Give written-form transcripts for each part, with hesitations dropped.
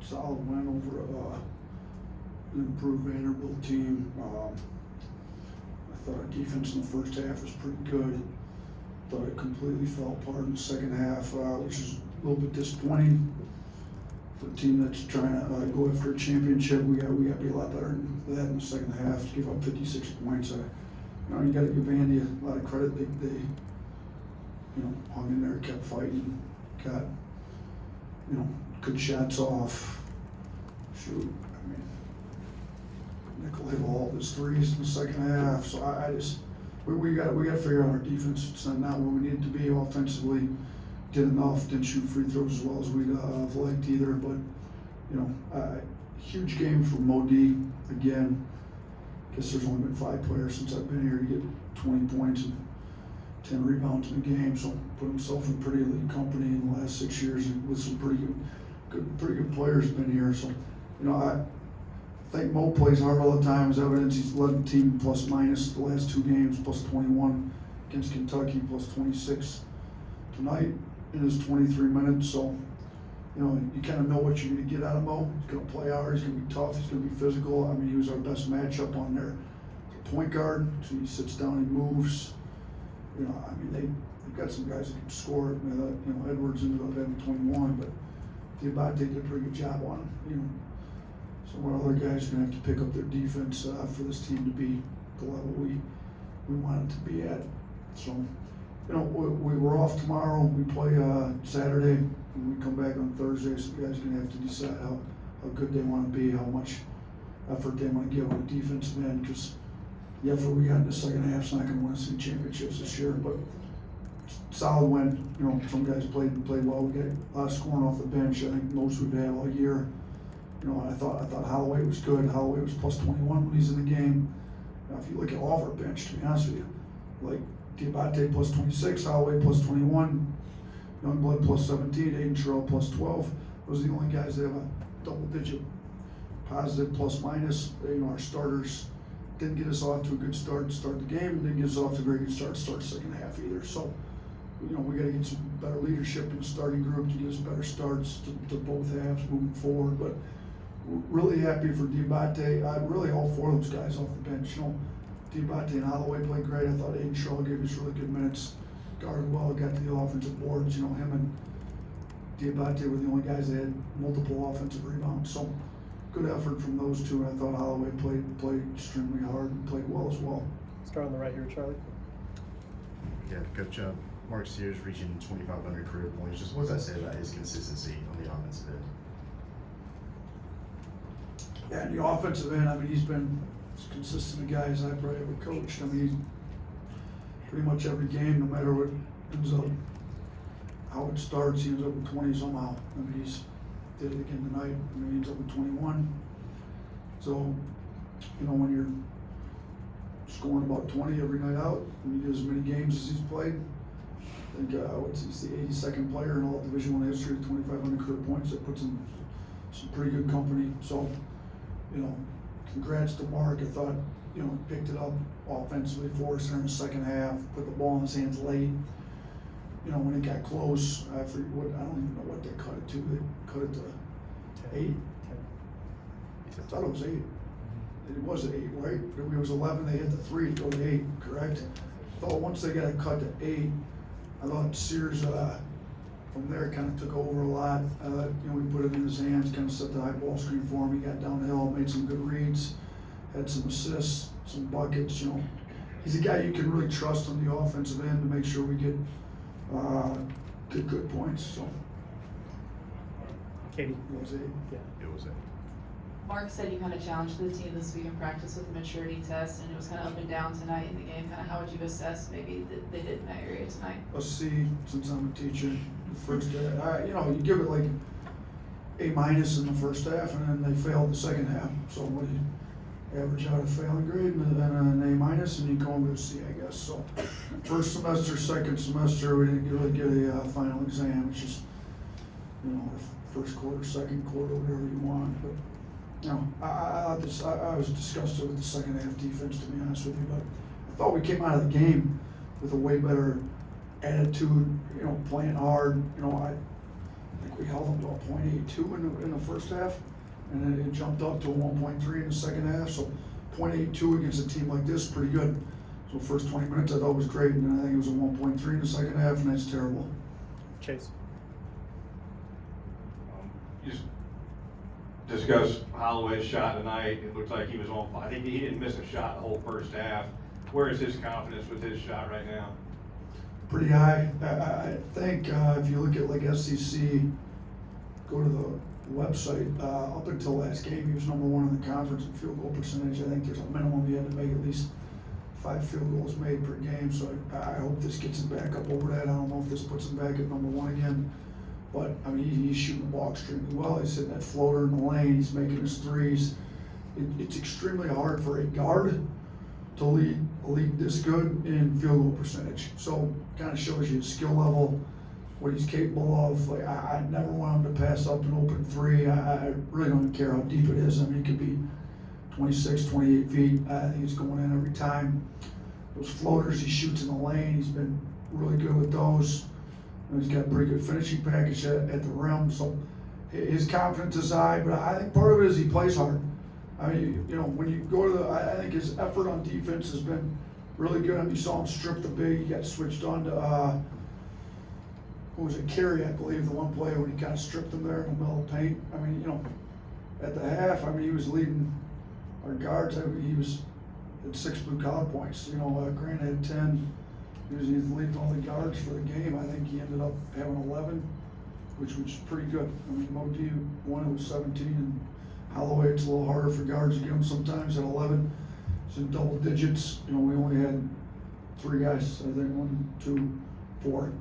solid win over an improved Vanderbilt team. I thought our defense in the first half was pretty good. Thought it completely fell apart in the second half, which is a little bit disappointing for a team that's trying to go after a championship. We got to be a lot better than that in the second half. To give up 56 points, you got to give Vandy a lot of credit. They hung in there, kept fighting, got good shots off. Shoot, I mean, Nickel hit all of his threes in the second half. So I just we got to figure out our defense. It's not where we need it to be offensively. Did enough, didn't shoot free throws as well as we'd have liked either. But huge game for Modi again. Guess there's only been 5 players since I've been here to get 20 points and 10 rebounds in the game. So put himself in pretty elite company in the last 6 years with some pretty good players been here. So I think Mo plays hard all the time. As evidence, he's led the team plus minus the last 2 games, plus 21 against Kentucky, plus 26 tonight in his 23 minutes. So, you kind of know what you're going to get out of Mo. He's going to play hard. He's going to be tough. He's going to be physical. I mean, he was our best matchup on their point guard. So he sits down and moves. I mean, they've got some guys that can score. Edwards ended up having 21, but Diabate did a pretty good job on him. So one other guys are going to have to pick up their defense for this team to be the level we want it to be at. So, we're off tomorrow. We play Saturday, and we come back on Thursday. So the guys are going to have to decide how good they want to be, how much effort they want to give on the defensive end, because the effort we got in the second half is not going to win us any championships this year. But solid win. Some guys played well. We got a lot of scoring off the bench. I think most we've had all year. I thought Holloway was good. Holloway was plus 21 when he's in the game. Now, if you look at all of our bench, to be honest with you, like Diabate plus 26, Holloway plus 21, Youngblood plus 17, Aiden Terrell plus 12. Those are the only guys that have a double-digit positive plus minus. Our starters didn't get us off to a good start to start the game, and didn't get us off to a very good start the second half either. So, we got to get some better leadership in the starting group to get us better starts to both halves moving forward. But really happy for Diabate. Really all 4 of those guys off the bench. Diabate and Holloway played great. I thought Aiden Shaw gave us really good minutes. Guarded well, got to the offensive boards. Him and Diabate were the only guys that had multiple offensive rebounds. So good effort from those 2. And I thought Holloway played extremely hard and played well as well. Start on the right here, Charlie. Yeah, Coach Mark Sears reaching 2,500 career points. Just what does that say about his consistency on the offensive end? Yeah, in the offensive end, I mean, he's been as consistent a guy as I've probably ever coached. I mean, he's pretty much every game, no matter what ends up, how it starts, he ends up with 20 somehow. I mean, he's did it again tonight. I mean, he ends up with 21. So, when you're scoring about 20 every night out, and you do as many games as he's played, I think he's the 82nd player in all Division I history with 2,500 career points. That puts him some pretty good company. So, congrats to Mark. I thought, he picked it up offensively for us in the second half, put the ball in his hands late. When it got close, I don't even know what they cut it to. They cut it to 8. I thought it was 8. It was 8, right? It was 11. They hit the 3 to go to 8, correct? I thought once they got it cut to 8, I thought Sears from there kind of took over a lot. We put it in his hands, kind of set the high ball screen for him. He got downhill, made some good reads, had some assists, some buckets. He's a guy you can really trust on the offensive end to make sure we get good points. So, Katie. It was 8. Yeah. It was 8. Mark said you kind of challenged the team this week in practice with the maturity test, and it was kind of up and down tonight in the game. Kind of how would you assess maybe that they did in that area tonight? A C, since I'm a teacher. The first half, you give it like A- in the first half, and then they failed the second half. So what do you average out a failing grade and an A-, and you go into a C, I guess. So first semester, second semester, we didn't really get a final exam. It's just, first quarter, second quarter, whatever you want. But I was disgusted with the second half defense, to be honest with you. But I thought we came out of the game with a way better attitude, playing hard. I think we held them to a .82 in the first half, and then it jumped up to a 1.3 in the second half. So .82 against a team like this, pretty good. So first 20 minutes I thought was great, and then I think it was a 1.3 in the second half, and that's terrible. Chase. You just discussed Holloway's shot tonight. It looked like he was on. I think he didn't miss a shot the whole first half. Where is his confidence with his shot right now? Pretty high. I think if you look at like SEC, go to the website, up until last game, he was number 1 in the conference in field goal percentage. I think there's a minimum you had to make at least 5 field goals made per game. So I hope this gets him back up over that. I don't know if this puts him back at number 1 again. But, I mean, he's shooting the ball extremely well. He's hitting that floater in the lane. He's making his threes. It's extremely hard for a guard to lead a league this good in field goal percentage. So, kind of shows you his skill level, what he's capable of. Like, I never want him to pass up an open 3. I really don't care how deep it is. I mean, it could be 26, 28 feet. I think it's going in every time. Those floaters he shoots in the lane, he's been really good with those. He's got a pretty good finishing package at the rim, so his confidence is high, but I think part of it is he plays hard. I mean, you know, when you go to I think his effort on defense has been really good. I mean, you saw him strip the big, he got switched on to, who was it, Carey, I believe, the one play when he kind of stripped him there in the middle of the paint. I mean, you know, at the half, I mean, he was leading our guards. I mean, he was at 6 blue collar points. You know, Grant had 10. He was leading all the guards for the game. I think he ended up having 11, which was pretty good. I mean, Modi won, it was 17, and Holloway, it's a little harder for guards to get him sometimes at 11. It's in double digits. You know, we only had 3 guys, I think, 1, 2, 4.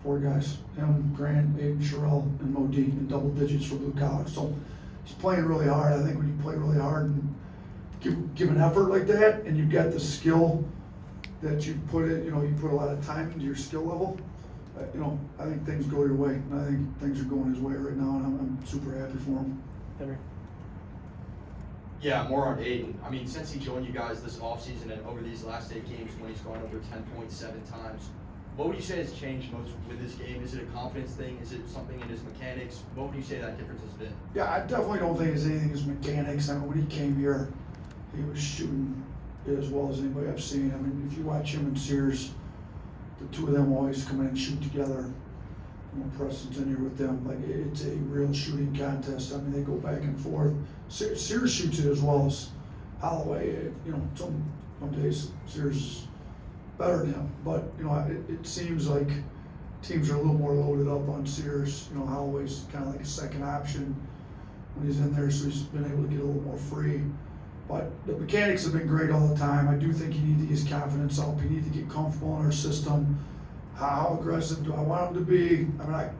4 guys. Him, Grant, Aiden, Sherrill, and Modi in double digits for blue collar. So he's playing really hard. I think when you play really hard and give an effort like that, and you've got the skill that you put in, you know, you put a lot of time into your skill level, you know, I think things go your way. And I think things are going his way right now, and I'm super happy for him. Henry. Yeah, more on Aiden. I mean, since he joined you guys this offseason and over these last 8 games when he's gone over 10.7 times, what would you say has changed most with this game? Is it a confidence thing? Is it something in his mechanics? What would you say that difference has been? Yeah, I definitely don't think it's anything his mechanics. I mean, when he came here, he was shooting as well as anybody I've seen. I mean, if you watch him and Sears, the 2 of them always come in and shoot together. You know, Preston's in here with them. Like, it's a real shooting contest. I mean, they go back and forth. Sears shoots it as well as Holloway. You know, some days Sears is better than him. But, you know, it seems like teams are a little more loaded up on Sears. You know, Holloway's kind of like a second option when he's in there, so he's been able to get a little more free. But the mechanics have been great all the time. I do think you need to get his confidence up. You need to get comfortable in our system. How aggressive do I want him to be? I mean, I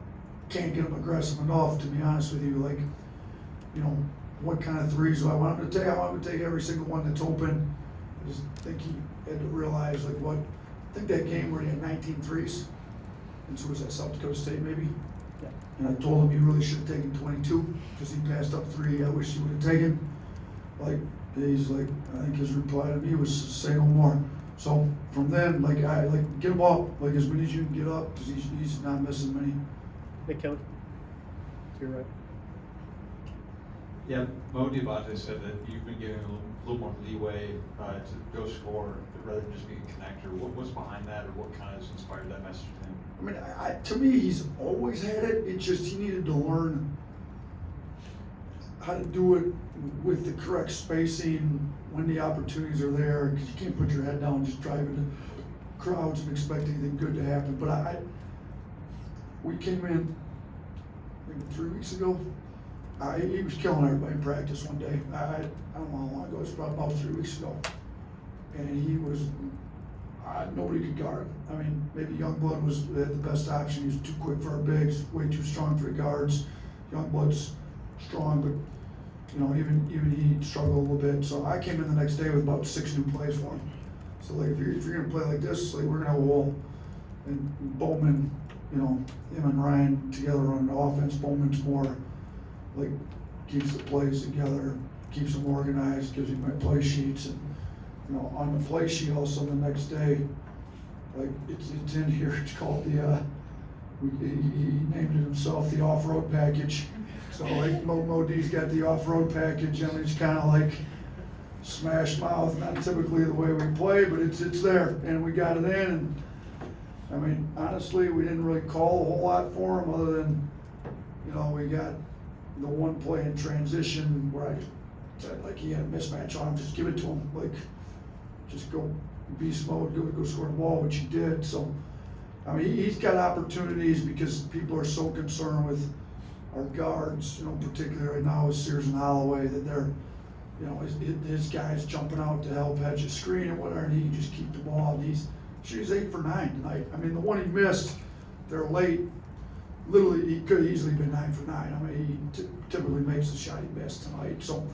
can't get him aggressive enough, to be honest with you. Like, you know, what kind of threes do I want him to take? I want him to take every single one that's open. I just think he had to realize, like, what, I think that game where he had 19 threes, and so was that South Dakota State maybe? Yeah. And I told him he really should have taken 22 because he passed up 3 I wish he would have taken. Like, he's like, I think his reply to me was say no more. So from then, like, I like get him up like as many as you can get up because he's not missing many. Nick Kelly. To your right. Yeah, Mo Diabate said that you've been giving him a little more leeway to go score rather than just being a connector. What's behind that, or what kind of inspired that message to him? I mean, to me, he's always had it. It's just he needed to learn how to do it with the correct spacing when the opportunities are there, because you can't put your head down and just drive into crowds and expect anything good to happen. But we came in maybe 3 weeks ago. He was killing everybody in practice one day. I don't know how long ago, it was probably about 3 weeks ago. And he was, nobody could guard him. I mean, maybe Youngblood was the best option. He was too quick for our bigs, way too strong for the guards. Youngblood's strong, but you know, even he struggled a little bit. So I came in the next day with about 6 new plays for him. So like, if you're gonna play like this, like we're gonna have a wall. And Bowman, you know, him and Ryan together on the offense. Bowman's more like keeps the plays together, keeps them organized, gives him my play sheets, and you know, on the play sheet also the next day, like it's in here. It's called the he named it himself the off-road package. So like Mo D's got the off-road package, and it's kind of like smash mouth, not typically the way we play, but it's there, and we got it in. And I mean, honestly, we didn't really call a whole lot for him other than, you know, we got the one play in transition where I said, like, he had a mismatch on him, just give it to him, like, just go beast mode, go score the ball, which he did. So, I mean, he's got opportunities because people are so concerned with our guards, you know, particularly right now with Sears and Holloway, that they're, you know, his guys jumping out to help hedge a screen or whatever, and he can just keep the ball. And he's 8 for 9 tonight. I mean, the one he missed, they're late. Literally, he could have easily been 9 for 9. I mean, he typically makes the shot he missed tonight. So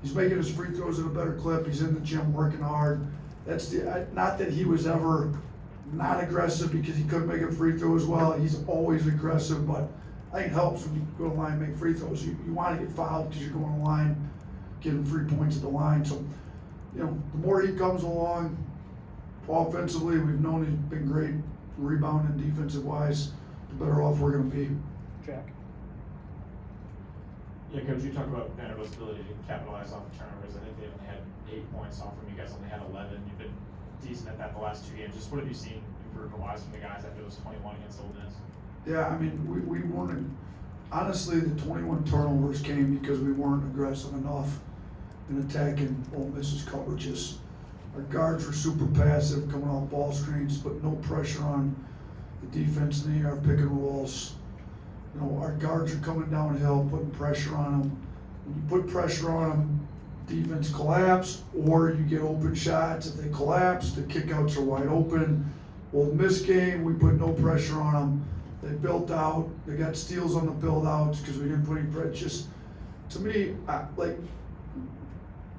he's making his free throws at a better clip. He's in the gym working hard. That's not that he was ever not aggressive because he couldn't make a free throw as well. He's always aggressive, but I think it helps when you go to the line and make free throws. You want to get fouled because you're going to the line, getting 3 points at the line. So, you know, the more he comes along offensively, we've known he's been great rebounding defensive wise, the better off we're going to be. Jack. Yeah, Coach, you talked about Vanderbilt's ability to capitalize off of turnovers. I think they only had 8 points off from you guys, only had 11. You've been decent at that the last 2 games. Just what have you seen improvement-wise from the guys after those 21 against Ole Miss? Yeah, I mean, we weren't, honestly, the 21 turnovers came because we weren't aggressive enough in attacking Ole Miss's coverages. Our guards were super passive, coming off ball screens, put no pressure on the defense in our pick and rolls. You know, our guards are coming downhill, putting pressure on them. When you put pressure on them, defense collapse, or you get open shots. If they collapse, the kickouts are wide open. Ole Miss game, we put no pressure on them. They built out. They got steals on the build outs because we didn't put any pressure. Just, to me, like,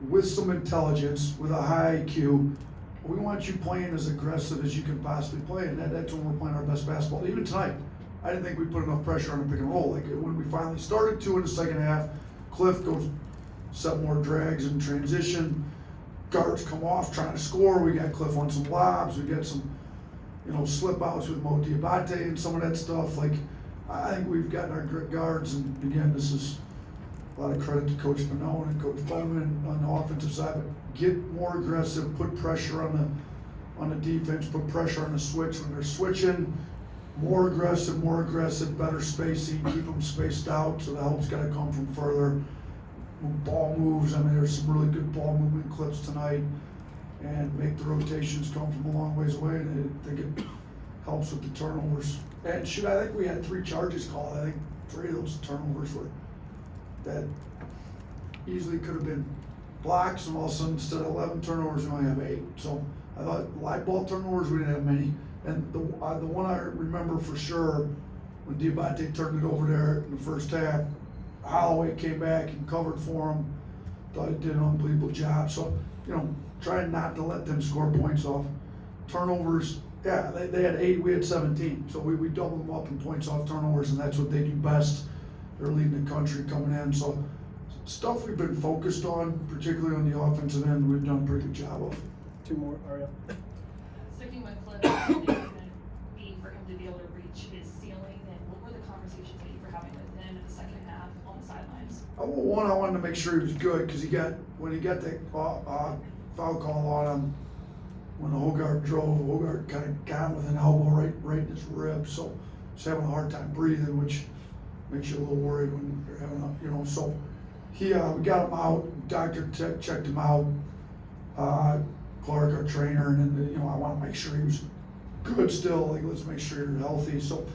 with some intelligence, with a high IQ, we want you playing as aggressive as you can possibly play, and that's when we're playing our best basketball. Even tonight, I didn't think we put enough pressure on the pick and roll. Like, when we finally started to in the second half, Cliff goes 7 more drags in transition. Guards come off trying to score. We got Cliff on some lobs. We got some, you know, slip outs with Mo Diabate and some of that stuff. Like, I think we've gotten our guards, and again, this is a lot of credit to Coach Pannone and Coach Bowman on the offensive side, but get more aggressive, put pressure on the defense, put pressure on the switch when they're switching. More aggressive, better spacing, keep them spaced out, so the help's got to come from further. Ball moves, I mean, there's some really good ball movement clips tonight, and make the rotations come from a long ways away, and I think it helps with the turnovers. And shoot, I think we had 3 charges called. I think 3 of those turnovers were that easily could have been blocks, and all of a sudden, instead of 11 turnovers, we only have 8. So I thought live ball turnovers, we didn't have many. And the one I remember for sure, when Diabate turned it over there in the first half, Holloway came back and covered for him. Thought he did an unbelievable job. So, you know, trying not to let them score points off. Turnovers, yeah, they had 8, we had 17. So we doubled them up in points off turnovers, and that's what they do best. They're leading the country coming in. So stuff we've been focused on, particularly on the offensive end, we've done a pretty good job of. 2 more, Ariel. Sticking with Cliff, how big is it going to be for him to be able to reach his ceiling, and what were the conversations that you were having with him in the second half on the sidelines? Well, one, I wanted to make sure he was good because when he got that foul call on him, when the Hogarth drove, Hogarth kind of got him with an elbow right in his rib, so he's having a hard time breathing, which makes you a little worried when you're having a, you know. So we got him out. Doctor checked him out. Clark, our trainer, and then, you know, I want to make sure he was good still. Like, let's make sure you're healthy. So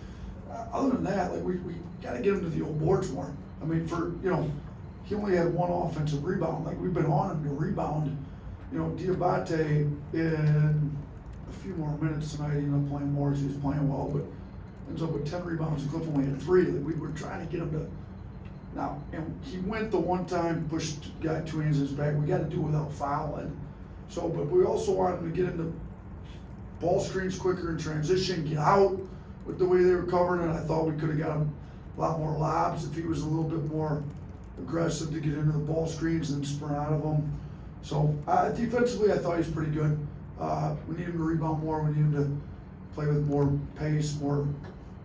other than that, like, we got to get him to the old boards more. I mean, you know, he only had 1 offensive rebound. Like, we've been on him to rebound. You know, Diabate in a few more minutes tonight, he ended up playing more as he was playing well, but ends up with 10 rebounds, and Cliff only had 3. Like, we were trying to get him to, now, and he went the one time, got 2 hands in his back. We got to do it without fouling. So, but we also wanted him to get into ball screens quicker in transition, get out with the way they were covering it. I thought we could have got him a lot more lobs if he was a little bit more aggressive to get into the ball screens and sprint out of them. So defensively, I thought he was pretty good. We need him to rebound more. We need him to play with more pace, more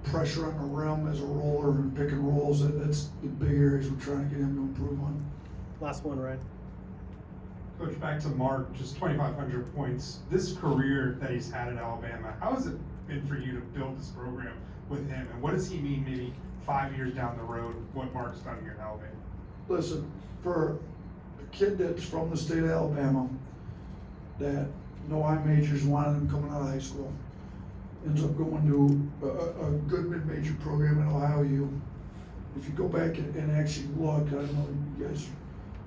pressure on the rim as a roller and pick and rolls. That's the big areas we're trying to get him to improve on. Last one, Ryan. Coach, back to Mark, just 2,500 points. This career that he's had at Alabama, how has it been for you to build this program with him? And what does he mean maybe 5 years down the road, what Mark's done here at Alabama? Listen, for a kid that's from the state of Alabama, that no I majors wanted him coming out of high school, ends up going to a good mid-major program at Ohio U. If you go back and actually look, I don't know, you guys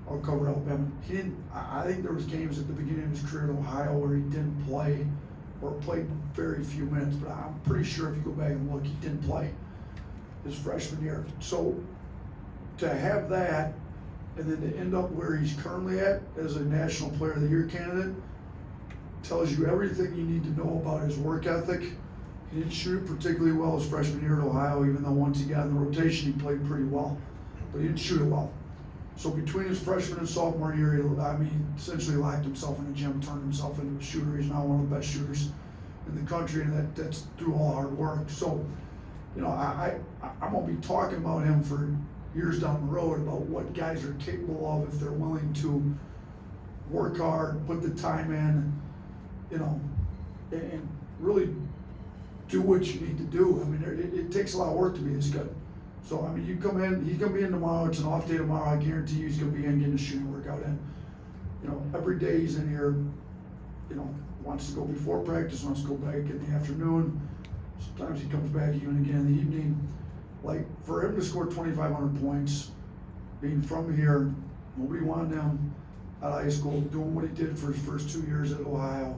all cover Alabama. He didn't. I think there was games at the beginning of his career in Ohio where he didn't play, or played very few minutes. But I'm pretty sure if you go back and look, he didn't play his freshman year. So to have that, and then to end up where he's currently at as a National Player of the Year candidate, tells you everything you need to know about his work ethic. He didn't shoot particularly well his freshman year at Ohio, even though once he got in the rotation, he played pretty well, but he didn't shoot it well. So between his freshman and sophomore year, he essentially locked himself in the gym, turned himself into a shooter. He's now one of the best shooters in the country, and that's through all hard work. So, I'm gonna be talking about him for years down the road about what guys are capable of if they're willing to work hard, put the time in, and really do what you need to do. I mean, it takes a lot of work to be this good. So, you come in, he's gonna be in tomorrow, it's an off day tomorrow, I guarantee you he's gonna be in getting a shooting workout in. Every day he's in here, wants to go before practice, wants to go back in the afternoon. Sometimes he comes back even again in the evening. Like, for him to score 2,500 points, being from here, nobody wanted him out of high school, doing what he did for his first 2 years at Ohio,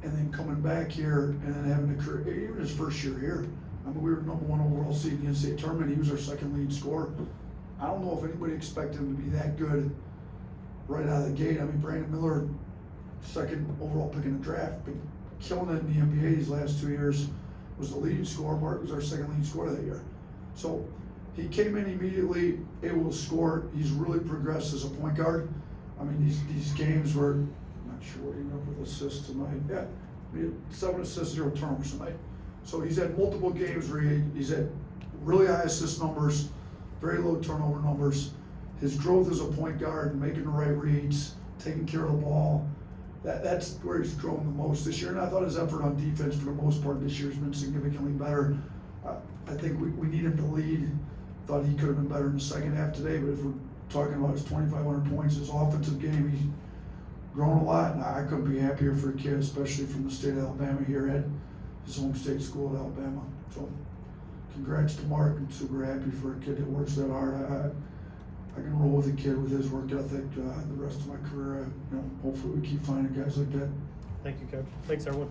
and then coming back here and then having a career, even his first year here. We were #1 overall seed in the NCAA tournament. He was our second lead scorer. I don't know if anybody expected him to be that good right out of the gate. Brandon Miller, second overall pick in the draft, been killing it in the NBA these last 2 years, was the leading scorer. Mark was our second leading scorer that year. So he came in immediately, able to score. He's really progressed as a point guard. These games were, I'm not sure what he ended up with assists tonight. Yeah, he had 7 assists, 0 turnovers tonight. So he's had multiple games where he's had really high assist numbers, very low turnover numbers. His growth as a point guard, making the right reads, taking care of the ball, that's where he's grown the most this year. And I thought his effort on defense for the most part this year has been significantly better. I think we need him to lead. Thought he could have been better in the second half today, but if we're talking about his 2,500 points, his offensive game, he's grown a lot. And I couldn't be happier for a kid, especially from the state of Alabama here at his home state school at Alabama. So congrats to Mark. I'm super happy for a kid that works that hard. I can roll with a kid with his work ethic the rest of my career. Hopefully we keep finding guys like that. Thank you, Coach. Thanks, everyone.